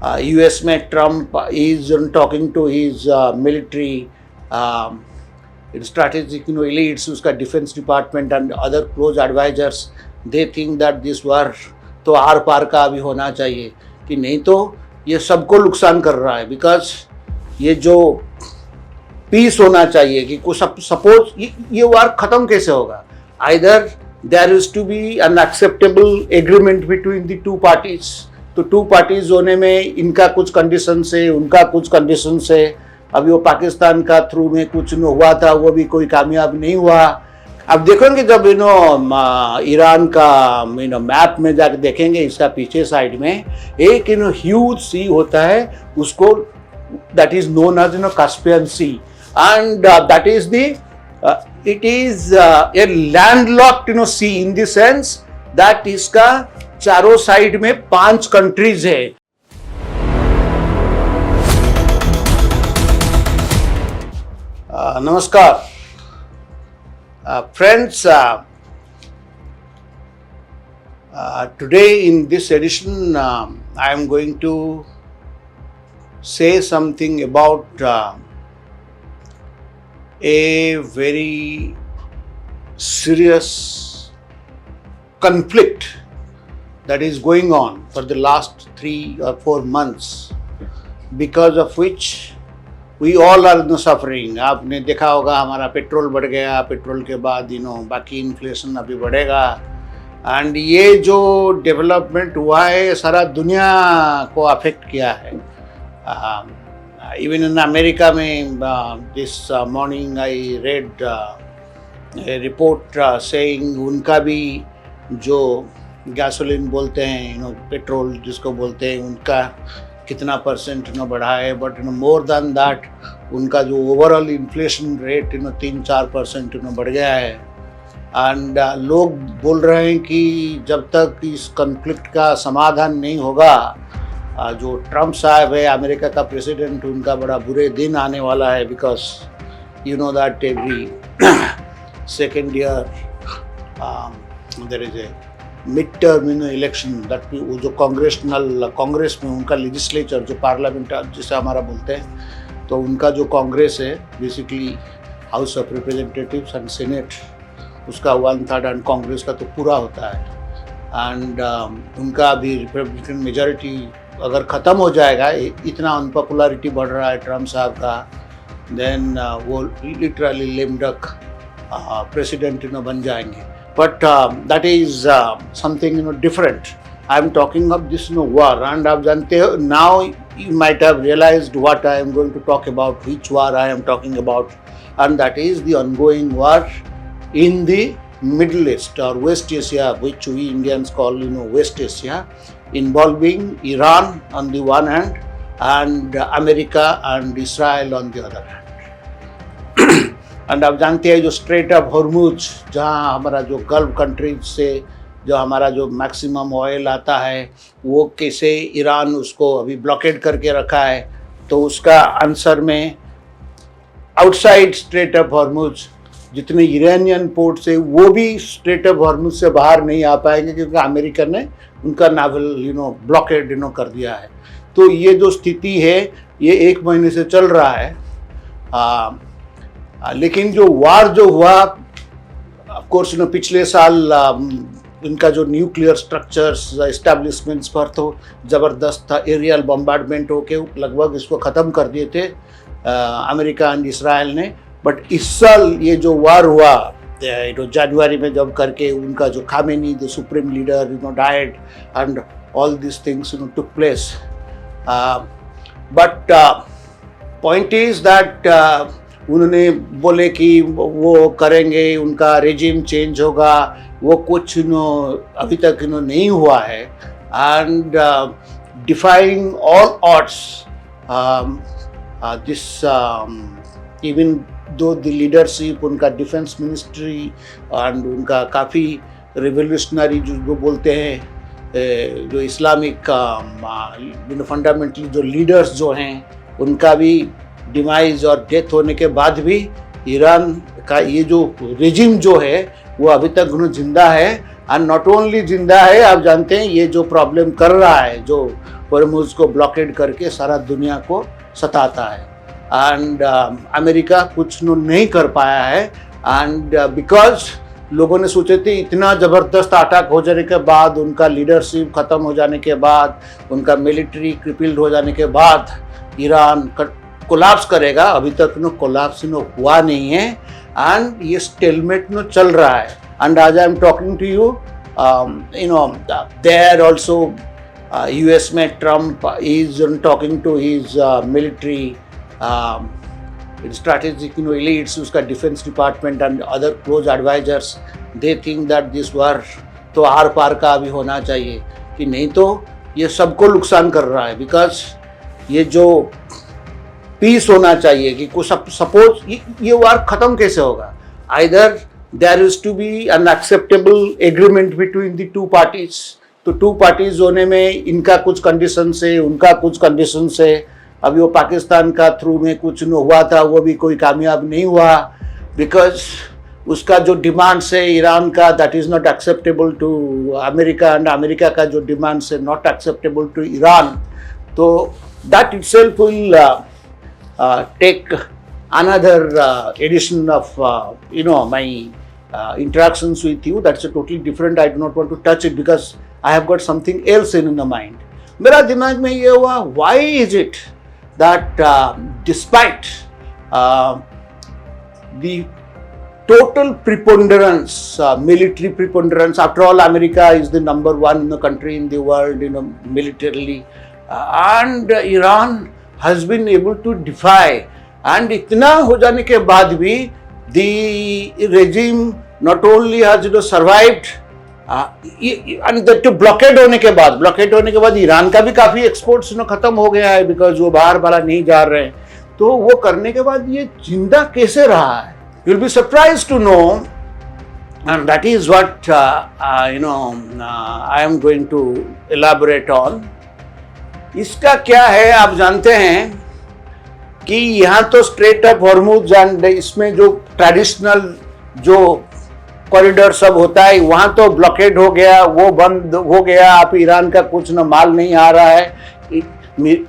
US में Trump is talking to his military strategic elites, उसका defense department and other close advisors. They think that this war तो आर पार का अभी होना चाहिए, कि नहीं तो ये सबको नुकसान कर रहा है. बिकॉज ये जो पीस होना चाहिए कि कुछ सपोज ये वार खत्म कैसे होगा. Either there is to be an acceptable agreement between the two parties. तो टू पार्टीज होने में इनका कुछ कंडीशन से, उनका कुछ कंडीशन से. अभी वो पाकिस्तान का थ्रू में कुछ हुआ था, वो भी कोई कामयाब नहीं हुआ. अब देखोगे जब ईरान का मैप में जाकर देखेंगे, इसका पीछे साइड में एक ह्यूज सी होता है, उसको that is known as Caspian sea. And that is the it is a landlocked sea in the sense that इसका चारों साइड में 5 कंट्रीज है. नमस्कार friends, today in this edition I am going to say something about a very serious conflict that is going on for the last 3 or 4 months, because of which we all are suffering. आपने देखा होगा हमारा petrol बढ़ गया, petrol के बाद बाकी inflation अभी बढ़ेगा. एंड ये जो डेवलपमेंट हुआ है सारा दुनिया को अफेक्ट किया है. इवन इन अमेरिका में this morning I read report saying उनका भी जो गैसोलीन बोलते हैं, पेट्रोल जिसको बोलते हैं, उनका कितना परसेंट बढ़ा है. बट मोर देन दैट उनका जो ओवरऑल इन्फ्लेशन रेट 3-4% बढ़ गया है. एंड लोग बोल रहे हैं कि जब तक इस कॉन्फ्लिक्ट का समाधान नहीं होगा, जो ट्रम्प साहब है अमेरिका का प्रेसिडेंट, उनका बड़ा बुरे दिन आने वाला है. Because you know that every second year there is a mid term election. That वो जो कांग्रेस में उनका लेजिस्लेचर जो पार्लियामेंट जिसे हमारा बोलते हैं, तो उनका जो कांग्रेस है basically house of representatives and senate, उसका 1/3 एंड कांग्रेस का तो पूरा होता है. एंड उनका भी रिपब्लिकन मेजॉरिटी अगर ख़त्म हो जाएगा, इतना अनपॉपुलरिटी बढ़ रहा है ट्रम्प साहब का, देन वो लिटरली लेम डक प्रेसिडेंट बन जाएंगे. But that is something different. I am talking of this war, and आप जानते हो, now you might have realized what I am going to talk about, which war I am talking about, and that is the ongoing war in the Middle East or West Asia, which we Indians call West Asia, involving Iran on the one hand and America and Israel on the other hand. And आप जानते हैं जो straight of Hormuz, जहाँ हमारा जो gulf countries से जो हमारा जो मैक्सिमम ऑयल आता है, वो कैसे ईरान उसको अभी ब्लॉकेड करके रखा है. तो उसका आंसर में आउटसाइड स्ट्रेट ऑफ हॉर्मुज जितने ईरानियन पोर्ट्स है, वो भी स्ट्रेट ऑफ हॉर्मुज से बाहर नहीं आ पाएंगे, क्योंकि अमेरिका ने उनका नावल ब्लॉकेड कर दिया है. तो ये जो स्थिति है ये 1 महीने से चल रहा है. लेकिन जो वार जो हुआ, ऑफ कोर्स पिछले साल इनका जो न्यूक्लियर स्ट्रक्चर्स एस्टेब्लिशमेंट्स पर तो ज़बरदस्त था, एरियल बम्बार्डमेंट होके लगभग इसको ख़त्म कर दिए थे अमेरिका एंड इसराइल ने. बट इस साल ये जो वार हुआ जनवरी में जब करके, उनका जो Khamenei the supreme leader died and all this things took place. But point is that उन्होंने बोले कि वो करेंगे, उनका रेजिम चेंज होगा, वो कुछ अभी तक नहीं हुआ है. And defying all odds this even though the leadership, उनका डिफेंस मिनिस्ट्री एंड उनका काफ़ी रिवोल्यूशनरी जो बोलते हैं जो इस्लामिक फंडामेंटली जो लीडर्स जो हैं, उनका भी डिमाइज और डेथ होने के बाद भी ईरान का ये जो रेजिम जो है वो अभी तक जिंदा है. एंड नॉट ओनली जिंदा है, आप जानते हैं ये जो प्रॉब्लम कर रहा है, जो हॉर्मुज को ब्लॉकेड करके सारा दुनिया को सताता है, एंड अमेरिका कुछ नहीं कर पाया है। एंड बिकॉज लोगों ने सोचे थे इतना ज़बरदस्त अटैक हो जाने के बाद, उनका लीडरशिप ख़त्म हो जाने के बाद, उनका मिलिट्री क्रिपिल्ड हो जाने के बाद ईरान कोलैप्स करेगा। अभी तक कोलैप्स हुआ नहीं है एंड ये स्टेलमेट चल रहा है। एंड आज I am talking to you, there also US में Trump is talking to his military strategic elites, उसका defence department and other close advisers, they think that this war तो आर पार का अभी होना चाहिए, कि नहीं तो ये सबको नुकसान कर रहा है। बिकॉज ये जो पीस होना चाहिए कि कुछ सपोज ये वार खत्म कैसे होगा, either there is to be an acceptable agreement between the two parties. तो टू पार्टीज होने में इनका कुछ कंडीशन से, उनका कुछ कंडीशन से, अभी वो पाकिस्तान का थ्रू में कुछ हुआ था, वो भी कोई कामयाब नहीं हुआ, बिकॉज उसका जो डिमांड्स है ईरान का, that is not acceptable to America, and America का जो डिमांड्स है नॉट एक्सेप्टेबल टू ईरान। तो that itself will take another edition of my interactions with you. That's a totally different. I do not want to touch it because I have got something else in the mind. मेरा दिमाग में ये हुआ, why is it that despite the total preponderance, military preponderance, after all America is the number one country in the world, militarily, and Iran has been able to defy, and इतना हो जाने के बाद भी the regime not only has survived, and that blockade होने के बाद Iran का भी काफ़ी एक्सपोर्ट्स खत्म हो गया है, बिकॉज वो बाहर नहीं जा रहे हैं। तो वो करने के बाद ये जिंदा कैसे रहा है, you will be surprise to know, and that is what I am going to elaborate on. इसका क्या है, आप जानते हैं कि यहाँ तो स्ट्रेट ऑफ हॉर्मुज एंड इसमें जो ट्रेडिशनल जो कॉरिडोर सब होता है, वहाँ तो ब्लॉकेड हो गया, वो बंद हो गया। आप ईरान का कुछ माल नहीं आ रहा है,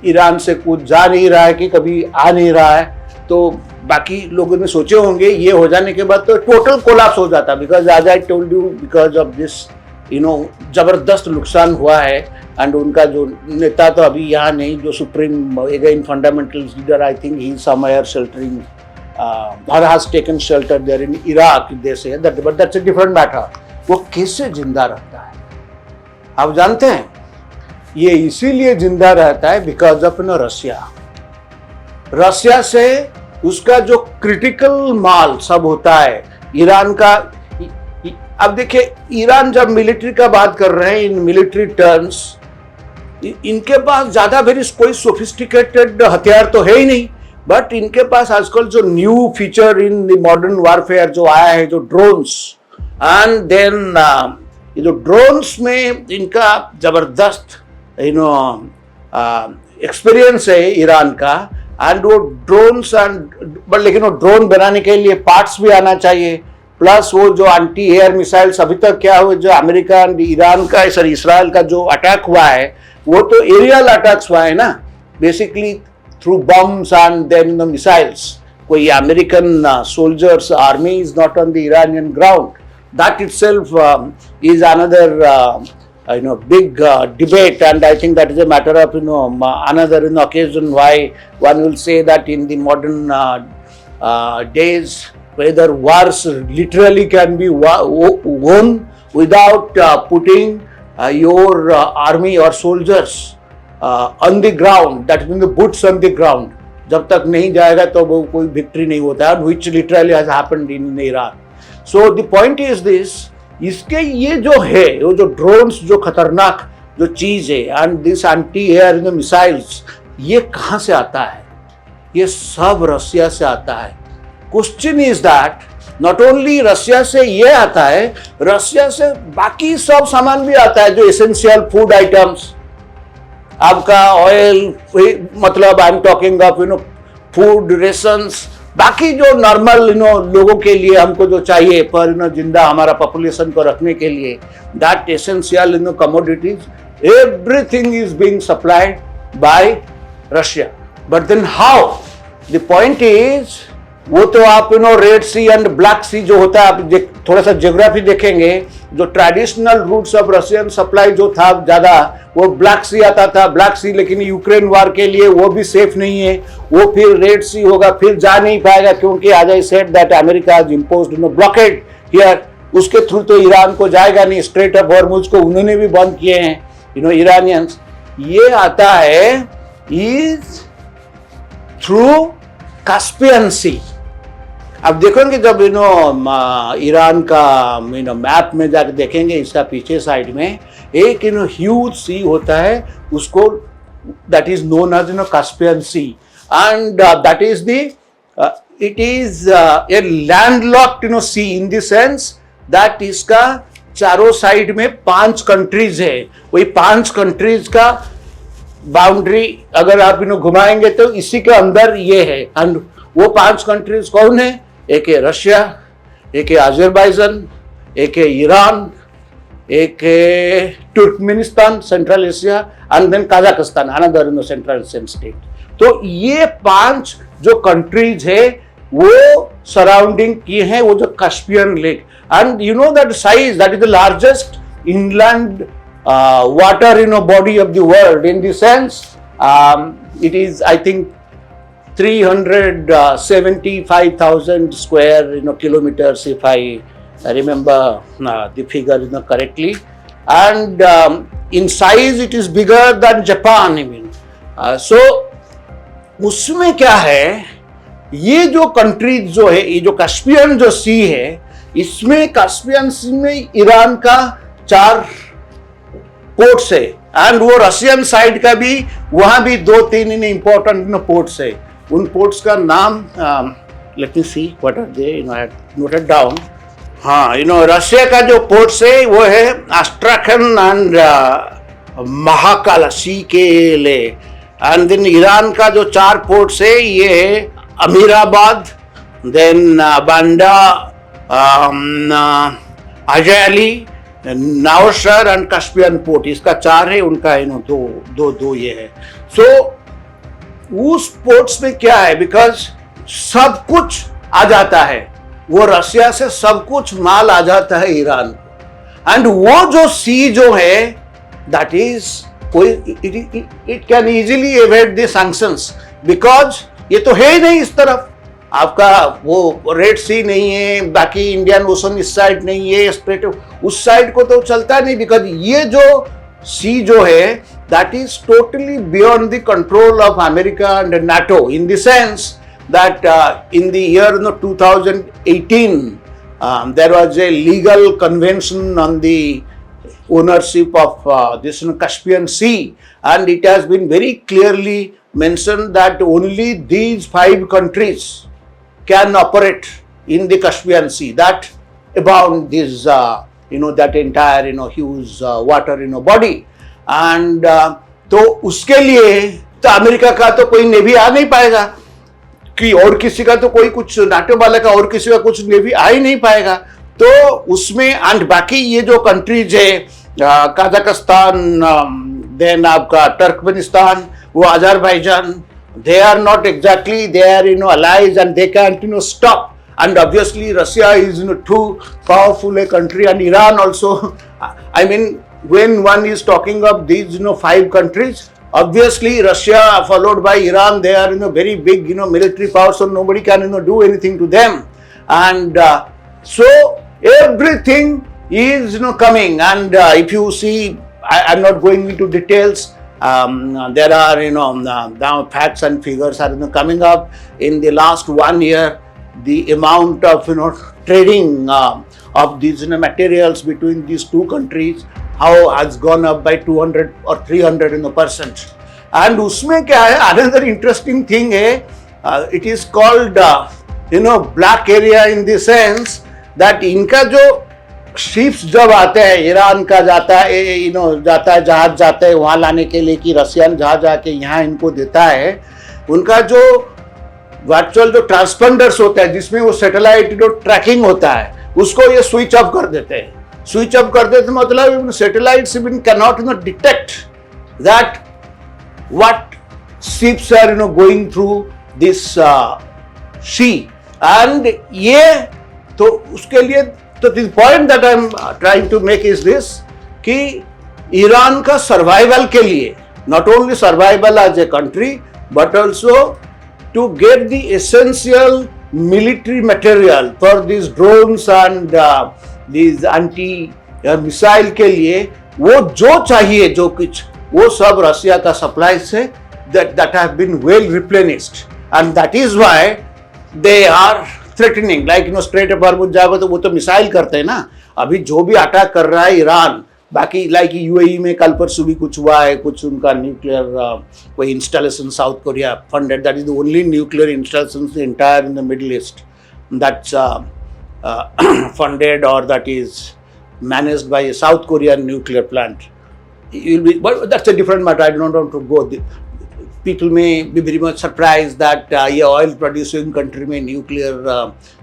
ईरान से कुछ जा नहीं रहा है, कि कभी आ नहीं रहा है। तो बाकी लोगों ने सोचे होंगे ये हो जाने के बाद तो टोटल कोलैप्स हो जाता, because as I told you, because of this जबरदस्त नुकसान हुआ है। एंड उनका जो नेता तो अभी यहाँ नहीं, जो supreme again fundamental leader, I think he somewhere sheltering or has taken shelter there in Iraq, they say that, but that's a different matter. वो कैसे जिंदा रहता है, आप जानते हैं? ये इसीलिए जिंदा रहता है बिकॉज ऑफ रशिया से उसका जो क्रिटिकल माल सब होता है ईरान का। अब देखिए, ईरान जब मिलिट्री का बात कर रहे हैं, इन मिलिट्री टर्म्स, इनके पास ज्यादा फिर कोई सोफिस्टिकेटेड हथियार तो है ही नहीं, बट इनके पास आजकल जो new feature in the modern warfare जो आया है, जो ड्रोन्स, एंड देन ये जो ड्रोन्स में इनका जबरदस्त एक्सपीरियंस है ईरान का। एंड वो ड्रोन्स बट लेकिन वो ड्रोन बनाने के लिए पार्ट्स भी आना चाहिए, प्लस वो जो एंटी एयर मिसाइल्स अभी तक क्या हुए, जो अमेरिका एंड ईरान का इसराइल का जो अटैक हुआ है, वो तो एरियल अटैक्स हुआ है ना, basically through bombs and then the missiles. कोई American soldiers army is not on the Iranian ground. That itself is another big debate, and I think that is a matter of another occasion why one will say that in the modern days whether wars literally can be won without putting your army or soldiers on the ground, that means the boots on the ground. जब तक नहीं जाएगा तो वो कोई victory नहीं होता है, which literally has happened in Iran. So the point is this, इसके ये जो है, वो जो ड्रोन्स जो खतरनाक जो चीज है, and this anti air missiles, ये कहाँ से आता है? ये सब रशिया से आता है। Question is that not only Russia से ये आता है, रशिया से बाकी सब सामान भी आता है, जो एसेंशियल फूड आइटम्स, आपका ऑयल, मतलब I am talking of food rations, बाकी जो नॉर्मल लोगों के लिए हमको जो चाहिए पर जिंदा हमारा पॉपुलेशन को रखने के लिए, that essential commodities everything is being supplied by Russia. But then how? The point is, वो तो आप red sea and black sea जो होता है, आप थोड़ा सा ज्योग्राफी देखेंगे, जो traditional routes of Russian supply जो था ज्यादा, वो ब्लैक सी आता था. ब्लैक सी लेकिन यूक्रेन वार के लिए वो भी सेफ नहीं है, वो फिर रेड सी होगा, फिर जा नहीं पाएगा क्योंकि as I said that America has imposed blockade here. उसके थ्रू तो ईरान को जाएगा नहीं. स्ट्रेट ऑफ हॉर्मुज को उन्होंने भी बंद किए हैं ईरानियंस. ये आता है इज थ्रू कास्पियन सी. अब देखोगे जब ईरान का मैप में जाकर देखेंगे, इसका पीछे साइड में एक ह्यूज सी होता है, उसको that is known as Caspian sea. And that is the it is a landlocked sea in the sense that इसका चारों साइड में 5 कंट्रीज है. वही 5 कंट्रीज का बाउंड्री अगर आप घुमाएंगे तो इसी के अंदर ये है. एंड वो 5 कंट्रीज कौन है? एक है रशिया, एक है अजरबैजान, एक है ईरान, एक है Turkmenistan central Asia, and then Kazakhstan another central Asian state. तो ये 5 जो कंट्रीज है वो सराउंडिंग किए हैं वो जो Caspian lake. And that size, that is the largest inland water body of the world, in the sense it is I think 375,000 square kilometers, if I remember the figure correctly. And in size it is bigger than Japan even. So उसमें क्या है, ये जो countries जो है, ये जो Caspian जो सी है, इसमें कास्पियन सी में ईरान का 4 पोर्ट्स है. एंड वो रशियन साइड का भी, वहां भी 2-3 इंपॉर्टेंट पोर्ट्स है. उन पोर्ट्स का नाम let me see what are they, I had noted down. हाँ, रशिया का जो पोर्ट्स है वो है एस्ट्राखन एंड महाकाला सी के ले. एंड देन ईरान का जो 4 पोर्ट्स है ये है Amirabad, then Bandar, Anzali, Nowshahr and Caspian port. इसका 4 है, उनका दो ये है. सो उस पोर्ट्स में क्या है, बिकॉज सब कुछ आ जाता है, वो रशिया से सब कुछ माल आ जाता है ईरान को. एंड वो जो सी जो है, that is it can easily evade the sanctions, because ये तो है ही नहीं इस तरफ. आपका वो रेड सी नहीं है, बाकी इंडियन ओशन इस साइड नहीं है, स्ट्रेट उस साइड को तो चलता नहीं, बिकॉज ये जो सी जो है that is totally beyond the control of America and NATO, in the sense that in the year 2018 there was a legal convention on the ownership of this Caspian Sea, and it has been very clearly mentioned that only these 5 countries can operate in the Caspian Sea that abound this that entire huge water body. And तो उसके लिए तो America का तो कोई navy आ नहीं पाएगा, कि और किसी का तो कोई कुछ नाटो वाले का और किसी का कुछ नेवी आ ही नहीं पाएगा. तो उसमें एंड बाकी ये जो कंट्रीज है, कजाकिस्तान, देन आपका तुर्कमेनिस्तान, वो Azerbaijan, they are not exactly, they are allies and they can't stop. And obviously Russia is too powerful a country, and Iran also. I mean, when one is talking of these 5 countries, obviously Russia followed by Iran, they are very big military power, so nobody can do anything to them. And so everything is coming. And if you see, I'm not going into details. There are now facts and figures are coming up. In the last 1 year, the amount of trading of these materials between these 2 countries has gone up by 200 or 300%. And उसमें क्या है, another interesting thing है, it is called black area, in the sense that इनका जो ships जब आते हैं, Iran का जाता है जाता है, जहाज जाता है वहाँ लाने के लिए, कि रशियन जहाज आके यहाँ इनको देता है, उनका जो वर्चुअल जो ट्रांसपोंडर्स होता है जिसमें वो सैटेलाइट जो ट्रैकिंग होता है उसको ये स्विच ऑफ कर देते हैं। स्विच ऑफ कर देते मतलब satellites even can not detect that what ships are going through this sea and ये तो उसके लिए तो the point that I'm trying to make is this कि ईरान का सर्वाइवल के लिए not only survival as a country but also to get the essential military material for these drones and these anti missile के लिए वो जो चाहिए जो कुछ वो सब रशिया का सप्लाई से that have been well replenished and that is why they are threatening like Strait of Hormuz जाओगे तो वो तो मिसाइल करते हैं ना। अभी जो भी अटैक कर रहा है ईरान बाकी लाइक यूएई में कल परसों भी कुछ हुआ है कुछ उनका न्यूक्लियर कोई installation south Korea funded that is the only nuclear installation entire in the middle east that's funded or that is managed by a South Korean nuclear plant. But that's a different matter. I don't want to go. People may be very much surprised that ये oil producing country में nuclear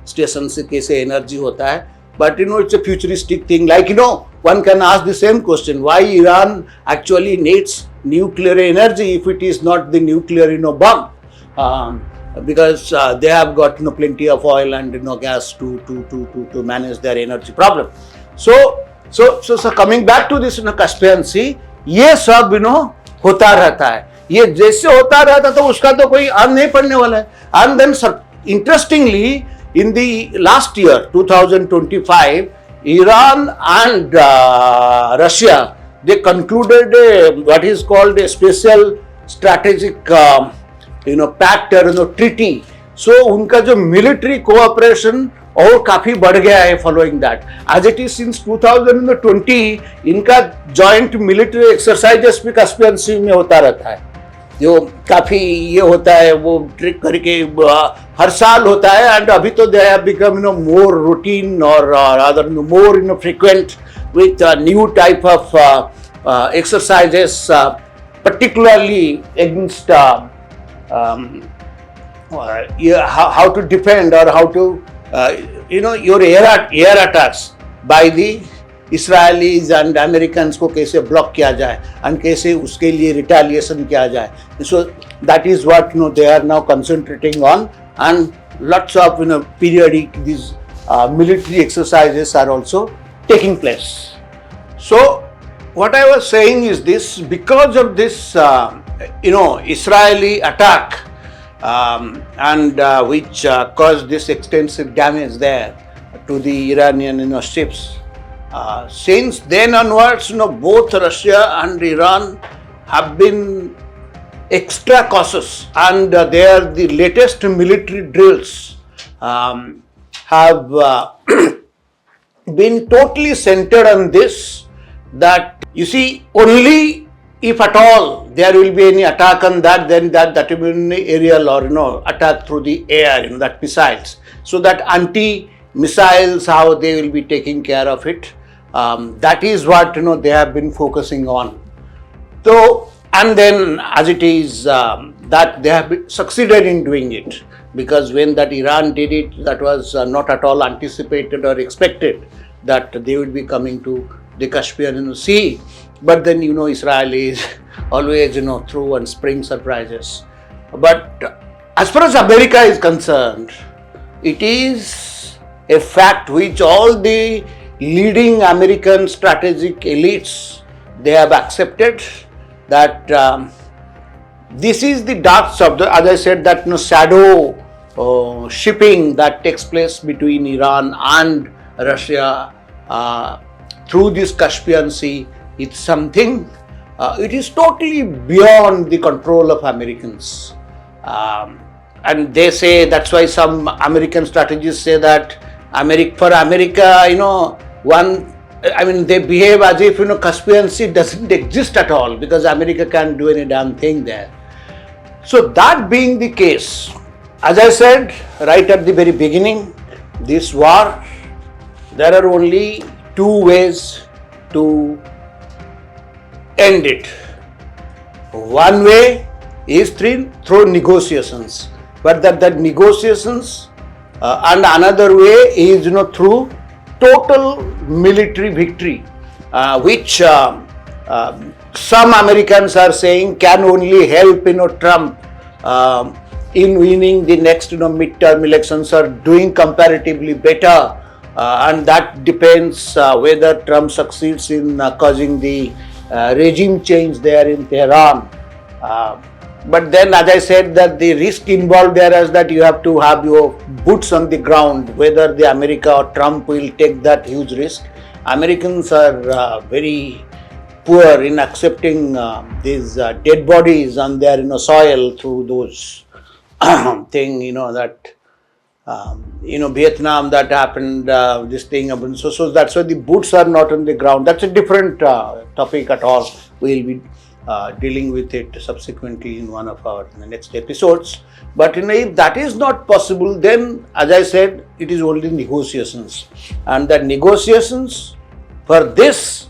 station से कैसे energy होता है. But it's a futuristic thing. Like one can ask the same question: why Iran actually needs nuclear energy if it is not the nuclear bomb? Because they have got plenty of oil and gas to manage their energy problem. So coming back to this Caspian Sea, ये सब होता रहता है। ये जैसे होता रहता तो उसका तो कोई अंत नहीं पड़ने वाला है। And then interestingly, in the last year 2025, Iran and Russia they concluded what is called a special strategic pact or treaty. So उनका जो military cooperation और काफी बढ़ गया है following that as it is since 2020 इनका जॉइंट मिलिट्री एक्सरसाइजेस भी Caspian sea में होता रहता है जो काफी ये होता है वो ट्रिक करके हर साल होता है एंड अभी तो they have become more routine और rather more frequent with new type of exercises particularly against how to defend or how to your air attacks by the Israelis and Americans को कैसे block किया जाए and कैसे उसके लिए retaliation किया जाए. So that is what they are now concentrating on and lots of periodic these military exercises are also taking place. So what I was saying is this: because of this Israeli attack and which caused this extensive damage there to the Iranian ships. Since then onwards, both Russia and Iran have been extra cautious, and the latest military drills have been totally centered on this. That you see, only if at all there will be any attack on that, then that will be an aerial or attack through the air, that missiles. So that anti-missiles, how they will be taking care of it. That is what they have been focusing on. So and then as it is that they have succeeded in doing it, because when that Iran did it, that was not at all anticipated or expected that they would be coming to the Caspian Sea. But then Israel is always through and spring surprises. But as far as America is concerned, it is a fact which all the leading American strategic elites they have accepted, that this is the dark side, as I said, that shadow shipping that takes place between Iran and Russia through this Caspian Sea. It's something, it is totally beyond the control of Americans. And they say, that's why some American strategists say that for America, they behave as if, Caspian Sea doesn't exist at all, because America can't do any damn thing there. So that being the case, as I said right at the very beginning, this war, there are only two ways to end it. One way is through negotiations. but that negotiations and another way is through total military victory, which some Americans are saying can only help Trump in winning the next midterm elections or doing comparatively better, and that depends whether Trump succeeds in causing the regime change there in Tehran. But then, as I said, that the risk involved there is that you have to have your boots on the ground, whether the America or Trump will take that huge risk. Americans are very poor in accepting these dead bodies on their soil through those thing, that Vietnam that happened, this thing happened. So that's why the boots are not on the ground. That's a different topic at all. We'll be dealing with it subsequently in one of our next episodes. But if that is not possible, then as I said, it is only negotiations, and that negotiations for this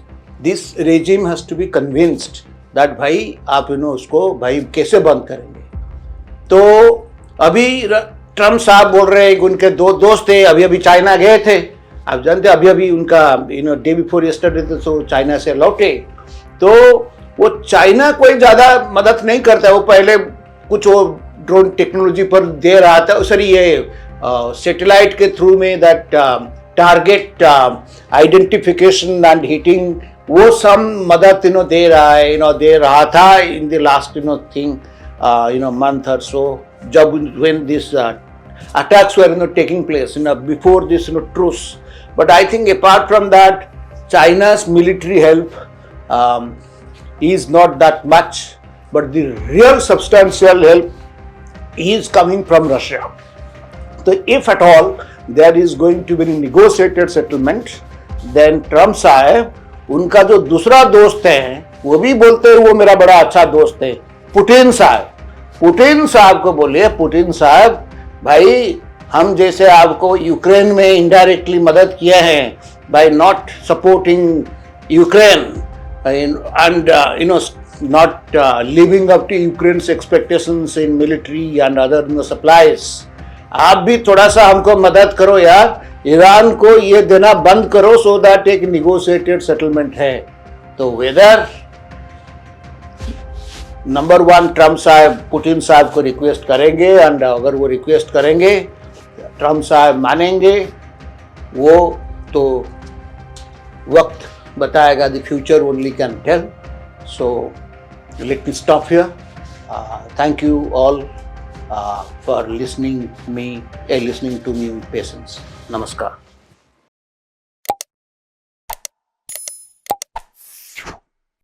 regime has to be convinced that भाई आप उसको भाई कैसे बंद करेंगे. तो अभी Trump साहब बोल रहे हैं कि उनके दो दोस्त थे, अभी चाइना गए थे. आप जानते अभी उनका डे बिफोर यस्टरडे तो चाइना से लौटे. तो वो चाइना कोई ज्यादा मदद नहीं करता है. वो पहले कुछ वो ड्रोन टेक्नोलॉजी पर दे रहा था, सॉरी ये सैटेलाइट के थ्रू में that target identification and hitting, वो सम मदद दे रहा है, दे रहा था in the last thing month or so, when this attacks were taking place before this truce. But I think apart from that, China's military help is not that much, but the real substantial help is coming from Russia. So if at all there is going to be a negotiated settlement, then Trump साहब उनका जो दूसरा दोस्त है वो भी बोलते हैं वो मेरा बड़ा अच्छा दोस्त है, पुतिन साहब को बोलिए, पुतिन साहब भाई हम जैसे आपको यूक्रेन में इनडायरेक्टली मदद किए हैं by not supporting Ukraine and not living up to Ukraine's expectations in military and other supplies. आप भी थोड़ा सा हमको मदद करो यार, ईरान को ये देना बंद करो, सो दैट एक निगोशिएटेड सेटलमेंट है. तो वेदर नंबर वन ट्रम्प साहब पुतिन साहब को रिक्वेस्ट करेंगे, एंड अगर वो रिक्वेस्ट करेंगे ट्रम्प साहब मानेंगे, वो तो वक्त बताएगा. The future only can tell. So let me stop here. Thank you all for listening to me with patience. Namaskar.